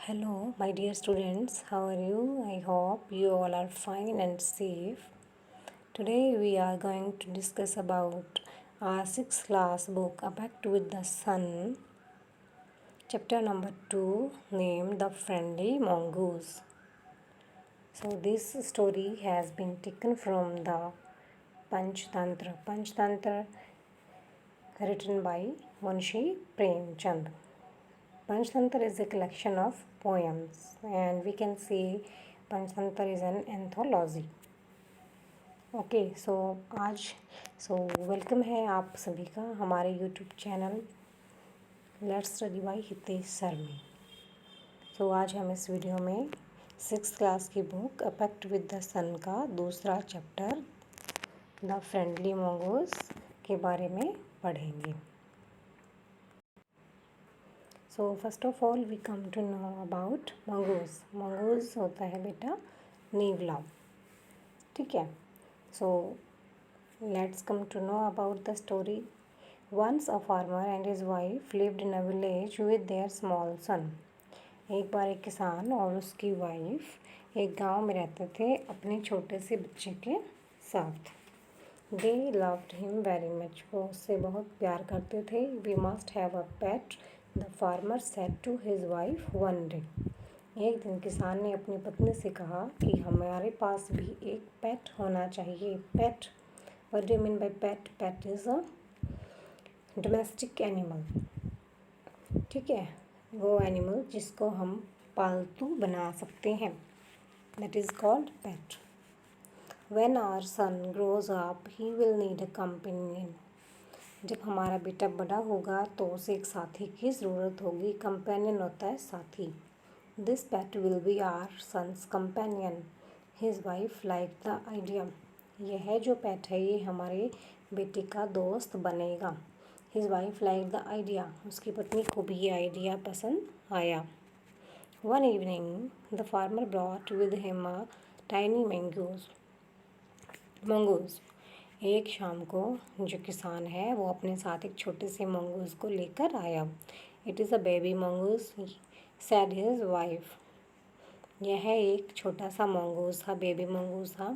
Hello, my dear students. How are you? I hope you all are fine and safe. Today we are going to discuss about our sixth class book, A Pact with the Sun, chapter number 2, named The Friendly Mongoose. So this story has been taken from the Panchtantra. Panchtantra written by Munshi Premchand. Panchtantra is a collection of poems and we can say Panchtantra is an anthology. Okay so welcome है आप सभी का हमारे YouTube channel let's study by Hitesh sir में। So आज हम इस video में सिक्स क्लास की book a pact with the sun का दूसरा चैप्टर द फ्रेंडली मंगूस के बारे में पढ़ेंगे। So first of all we come to know about mongoose. Mongoose होता है बेटा नीवला, ठीक है। So let's come to know about the story. Once a farmer and his wife lived in a village with their small son. एक बार एक किसान और उसकी वाइफ एक गांव में रहते थे अपने छोटे से बच्चे के साथ। They loved him very much, वो उससे बहुत प्यार करते थे। We must have a pet, the farmer said to his wife one day. एक दिन किसान ने अपनी पत्नी से कहा कि हमारे पास भी एक पेट होना चाहिए। Pet, what do you mean by pet? Pet is a domestic animal, ठीक है, वो एनिमल जिसको हम पालतू बना सकते हैं, that is called pet. When our son grows up he will need a companion. जब हमारा बेटा बड़ा होगा तो उसे एक साथी की ज़रूरत होगी। कंपेनियन होता है साथी। This pet will be our son's companion, his wife like the idea. यह जो पेट है ये हमारे बेटे का दोस्त बनेगा। His wife like the idea, उसकी पत्नी को भी ये आइडिया पसंद आया। One evening the farmer brought with him a tiny mongoose. एक शाम को जो किसान है वो अपने साथ एक छोटे से मंगूस को लेकर आया। It is a baby mongoose, sad his wife. यह एक छोटा सा मंगूस था, बेबी मंगूस था।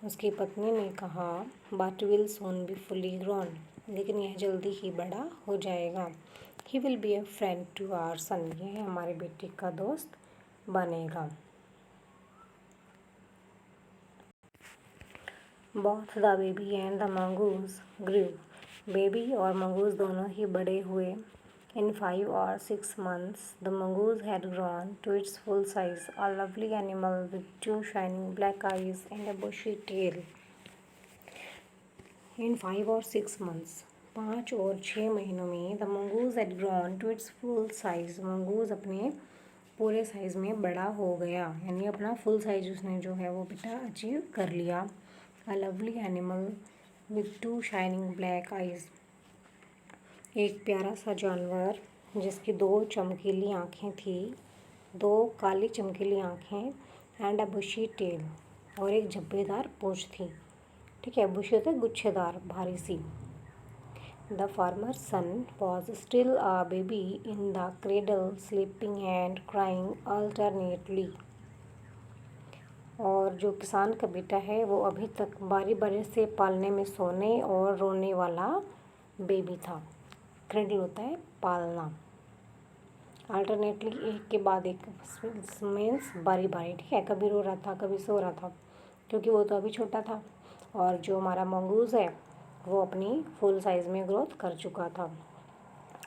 उसकी पत्नी ने कहा, but will soon be fully grown, लेकिन यह जल्दी ही बड़ा हो जाएगा। He will be a friend to our son, यह हमारे बेटे का दोस्त बनेगा। Both the baby and the mongoose grew. Baby और मंगूस दोनों ही बड़े हुए। इन 5 or 6 months the mongoose had grown to its full size, a lovely animal with 2 shining black eyes and a bushy tail. In 5 or 6 months, 5 और 6 महीनों में the mongoose had grown to its full size, mongoose अपने पूरे size में बड़ा हो गया, यानी अपना फुल साइज उसने जो है वो बेटा अचीव कर लिया। A lovely animal with 2 shining black eyes, एक प्यारा सा जानवर जिसकी 2 चमकीली आँखें थी, 2 काली चमकीली आँखें, एंड अ बुशी टेल, और एक झब्बेदार पूँछ थी, ठीक है। बुशी होता है गुच्छेदार, भारी सी। The farmer son was still a baby in the cradle, sleeping and crying alternately. और जो किसान का बेटा है वो अभी तक बारी बारी से पालने में सोने और रोने वाला बेबी था। क्रेडल होता है पालना, अल्टरनेटली एक के बाद एक, मीन्स बारी बारी, ठीक है। कभी रो रहा था, कभी सो रहा था, क्योंकि वो तो अभी छोटा था। और जो हमारा मंगूस है वो अपनी फुल साइज़ में ग्रोथ कर चुका था।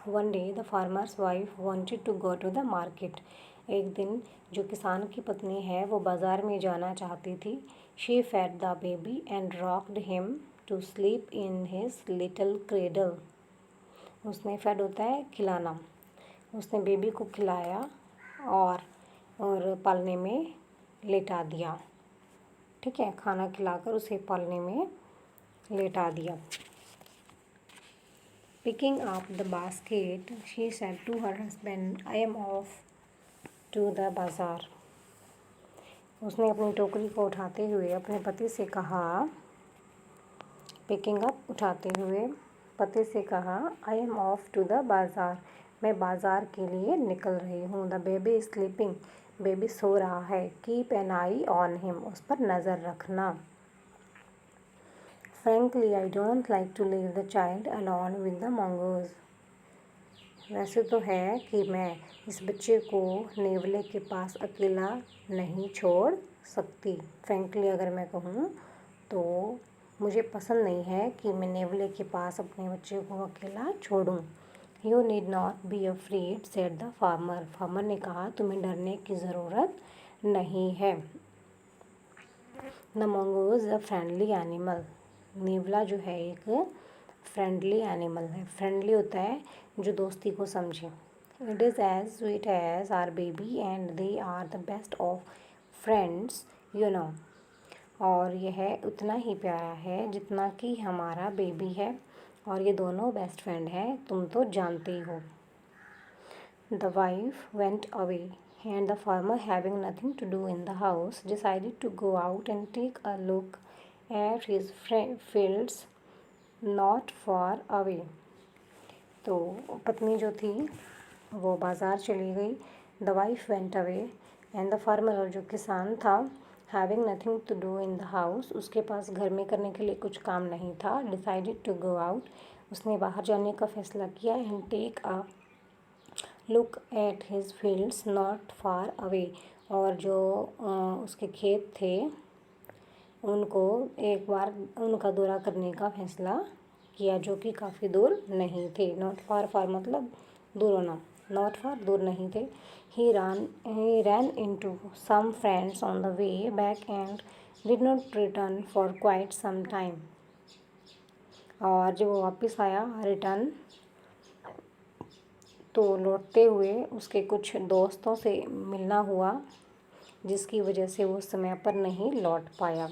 One day the farmer's wife wanted to go to the market. एक दिन जो किसान की पत्नी है वो बाज़ार में जाना चाहती थी। She fed the baby and rocked him to sleep in his little cradle. उसने फेड होता है खिलाना, उसने बेबी को खिलाया और पालने में लेटा दिया, ठीक है। खाना खिलाकर उसे पालने में लेटा दिया। Picking up the basket, she said to her husband, I am off to the bazaar. उसने अपनी टोकरी को उठाते हुए अपने पति से कहा, पिकिंग अप उठाते हुए पति से कहा, I am off to the bazaar, मैं बाज़ार के लिए निकल रही हूँ। The baby is sleeping, baby सो रहा है। Keep an eye on him, उस पर नज़र रखना। Frankly I don't like to leave the child alone with the mongoose, वैसे तो है कि मैं इस बच्चे को नेवले के पास अकेला नहीं छोड़ सकती। फ्रेंकली अगर मैं कहूँ तो मुझे पसंद नहीं है कि मैं नेवले के पास अपने बच्चे को अकेला छोड़ूं। You need not be afraid said the farmer, farmer ने कहा तुम्हें डरने की ज़रूरत नहीं है। The mongoose a friendly animal, नेवला जो है एक फ्रेंडली एनिमल है। फ्रेंडली होता है जो दोस्ती को समझे। It is as sweet as our baby and they are the best of friends you know, और यह उतना ही प्यारा है जितना कि हमारा बेबी है, और ये दोनों बेस्ट फ्रेंड हैं, तुम तो जानते ही हो। The wife went away and the farmer, having nothing to do in the house, decided to go out and take a look at his fields not far away. तो पत्नी जो थी वो बाज़ार चली गई। The wife went away and the farmer, और जो किसान था, having nothing to do in the house, उसके पास घर में करने के लिए कुछ काम नहीं था। डिसाइडेड टू गो आउट, उसने बाहर जाने का फैसला किया। And take a look at his fields not far away, और जो उसके खेत थे उनको एक बार उनका दौरा करने का फैसला किया, जो कि काफ़ी दूर नहीं थे। नॉट फार, फार मतलब दूर होना, नॉट फार दूर नहीं थे। He ran into some friends on the way back and did not return for quite some time, और जब वो वापस आया रिटर्न तो लौटते हुए उसके कुछ दोस्तों से मिलना हुआ, जिसकी वजह से वो समय पर नहीं लौट पाया।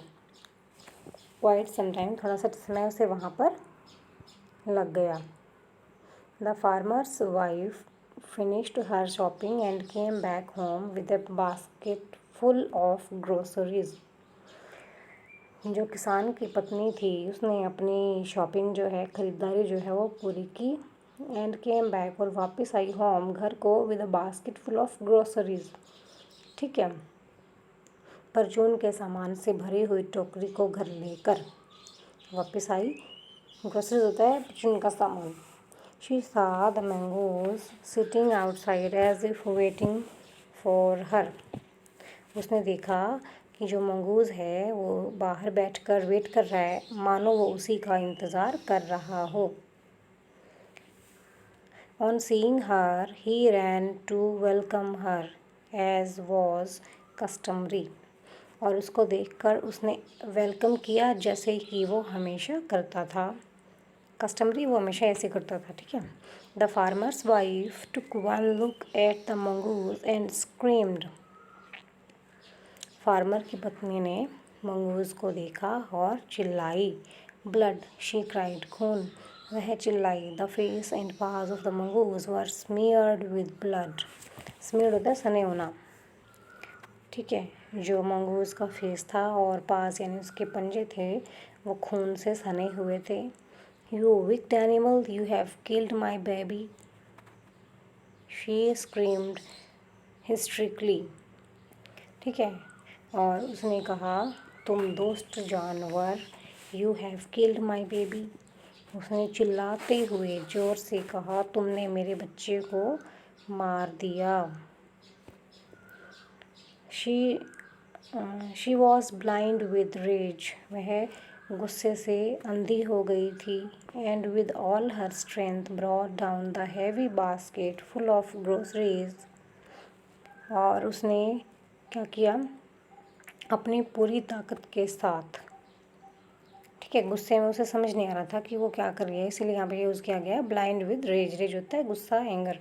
क्वाइट सम टाइम, थोड़ा सा समय उसे वहाँ पर लग गया। The farmer's wife finished her shopping and came back home with a basket full of groceries, जो किसान की पत्नी थी उसने अपनी शॉपिंग जो है, ख़रीदारी जो है वो पूरी की। एंड केम बैक, और वापस आई होम, घर को, with a basket full of groceries, ठीक है, परचून के सामान से भरी हुई टोकरी को घर लेकर वापस आई। ग्रोसरीज होता है परचून का सामान। She saw the mangoes sitting outside as if waiting for her, उसने देखा कि जो मंगूज़ है वो बाहर बैठकर वेट कर रहा है, मानो वो उसी का इंतज़ार कर रहा हो। On seeing her, he ran to welcome her, as was customary, और उसको देखकर उसने वेलकम किया जैसे कि वो हमेशा करता था। कस्टमरी वो हमेशा ऐसे करता था, ठीक है। The farmer's wife took one look at the mongoose and screamed, farmer की पत्नी ने मंगूज़ को देखा और चिल्लाई। ब्लड, शी क्राइड, खून, वह चिल्लाई। The face and paws of the mongoose were smeared with blood, smeared होता है सने होना, ठीक है। जो मंगूज़ का फेस था और पास यानी उसके पंजे थे वो खून से सने हुए थे। You wicked animal, you have killed my baby, she screamed hysterically, ठीक है। और उसने कहा तुम दुष्ट जानवर, you have killed my baby, उसने चिल्लाते हुए ज़ोर से कहा तुमने मेरे बच्चे को मार दिया। She was blind with rage, वह गुस्से से अंधी हो गई थी। And with all her strength brought down the heavy basket full of groceries, और उसने क्या किया, अपनी पूरी ताकत के साथ, ठीक है। गुस्से में उसे समझ नहीं आ रहा था कि वो क्या कर रही है, इसलिए यहाँ पे यूज़ किया गया ब्लाइंड विद रेज, रेज होता है गुस्सा, anger.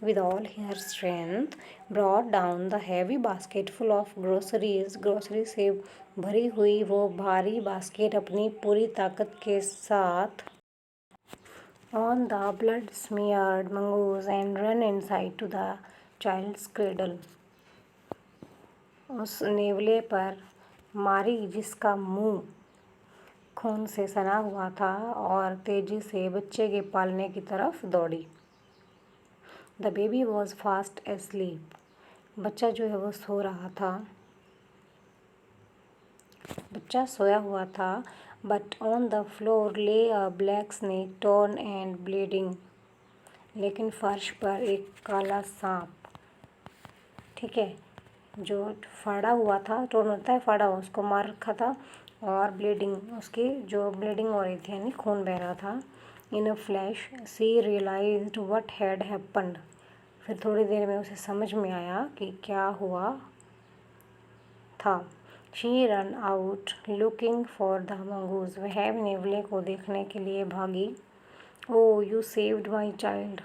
With all her strength brought down the heavy basket full of groceries, grocery से भरी हुई वो भारी बास्केट अपनी पूरी ताकत के साथ, on the blood smeared mongoose and run inside to the child's cradle, उस नेवले पर मारी जिसका मुंह खून से सना हुआ था और तेजी से बच्चे के पालने की तरफ दौड़ी। The baby was fast asleep. बच्चा जो है वो सो रहा था, बच्चा सोया हुआ था। बट ऑन द फ्लोर ले अ black snake torn and bleeding. लेकिन फर्श पर एक काला सांप, ठीक है, जो फाड़ा हुआ था, टॉर्न होता है फाड़ा हुआ, उसको मार रखा था और ब्लीडिंग, उसकी जो ब्लीडिंग हो रही थी यानी खून बह रहा था। In a flash she realised what had happened. फिर थोड़ी देर में उसे समझ में आया कि क्या हुआ था। She run out looking for the mongoose. वह नेवले को देखने के लिए भागी। Oh you saved my child.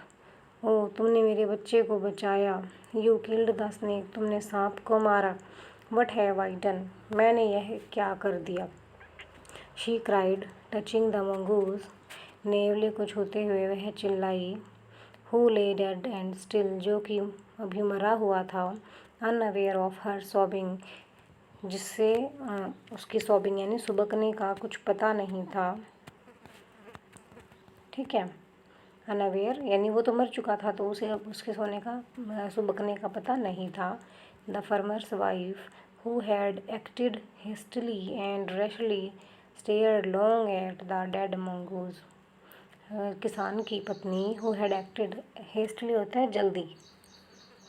ओ तुमने मेरे बच्चे को बचाया। You killed the snake. तुमने सांप को मारा। What have I done. मैंने यह क्या कर दिया। She cried touching the mongoose. नेवले को छूते हुए वह चिल्लाई। हु ले डेड एंड स्टिल। जो कि अभी मरा हुआ था। Unaware of her sobbing. जिससे उसकी सॉबिंग यानी सुबकने का कुछ पता नहीं था, ठीक है। अनअवेयर यानी वो तो मर चुका था, तो उसे अब उसके सोने का सुबकने का पता नहीं था। The farmer's wife who had acted hastily and rashly stared long at the dead mongoose. किसान की पत्नी हु हैड एक्टेड, हेस्टली होता है जल्दी,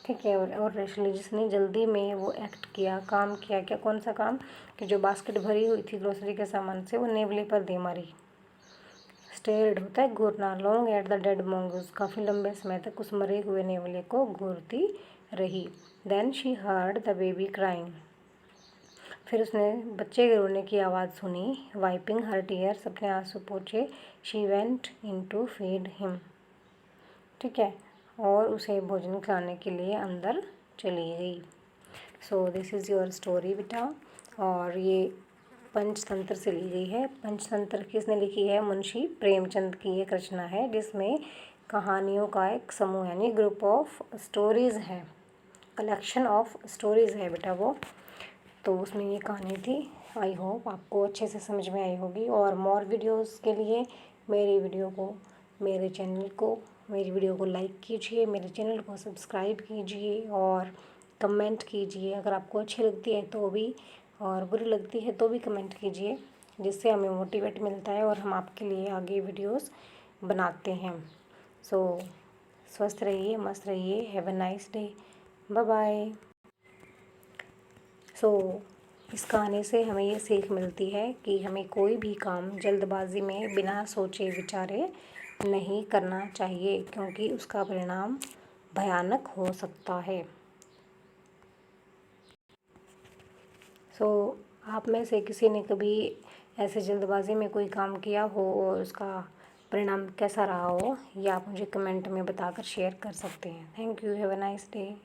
ठीक है, और रैशली जिसने जल्दी में वो एक्ट किया, काम किया। क्या, कौन सा काम, कि जो बास्केट भरी हुई थी ग्रोसरी के सामान से वो नेवले पर दे मारी। स्टेयर्ड होता है घूरना। Long at the dead mongoose, काफ़ी लंबे समय तक उस मरे हुए नेवले को घूरती रही। Then she heard the baby crying. फिर उसने बच्चे के रोने की आवाज़ सुनी। वाइपिंग हर टीयर्स, अपने आंसू पोंछे। She went in to feed him, ठीक है, और उसे भोजन खिलाने के लिए अंदर चली गई। So this is your story बेटा। और ये पंचतंत्र से ली गई है। पंचतंत्र किसने लिखी है? मुंशी प्रेमचंद की एक रचना है, जिसमें कहानियों का एक समूह यानी ग्रुप ऑफ स्टोरीज़ है, कलेक्शन ऑफ स्टोरीज़ है बेटा वो। तो उसमें ये कहानी थी। आई होप आपको अच्छे से समझ में आई होगी। और मोर वीडियोस के लिए मेरी वीडियो को लाइक कीजिए, मेरे चैनल को सब्सक्राइब कीजिए और कमेंट कीजिए। अगर आपको अच्छी लगती है तो भी, और बुरी लगती है तो भी कमेंट कीजिए, जिससे हमें मोटिवेट मिलता है और हम आपके लिए आगे वीडियोस बनाते हैं। सो स्वस्थ रहिए, मस्त रहिए। Have a nice day. Bye bye. So इस कहानी से हमें ये सीख मिलती है कि हमें कोई भी काम जल्दबाजी में बिना सोचे विचारे नहीं करना चाहिए, क्योंकि उसका परिणाम भयानक हो सकता है। सो आप में से किसी ने कभी ऐसे जल्दबाजी में कोई काम किया हो और उसका परिणाम कैसा रहा हो, ये आप मुझे कमेंट में बताकर शेयर कर सकते हैं। Thank you. Have a nice day.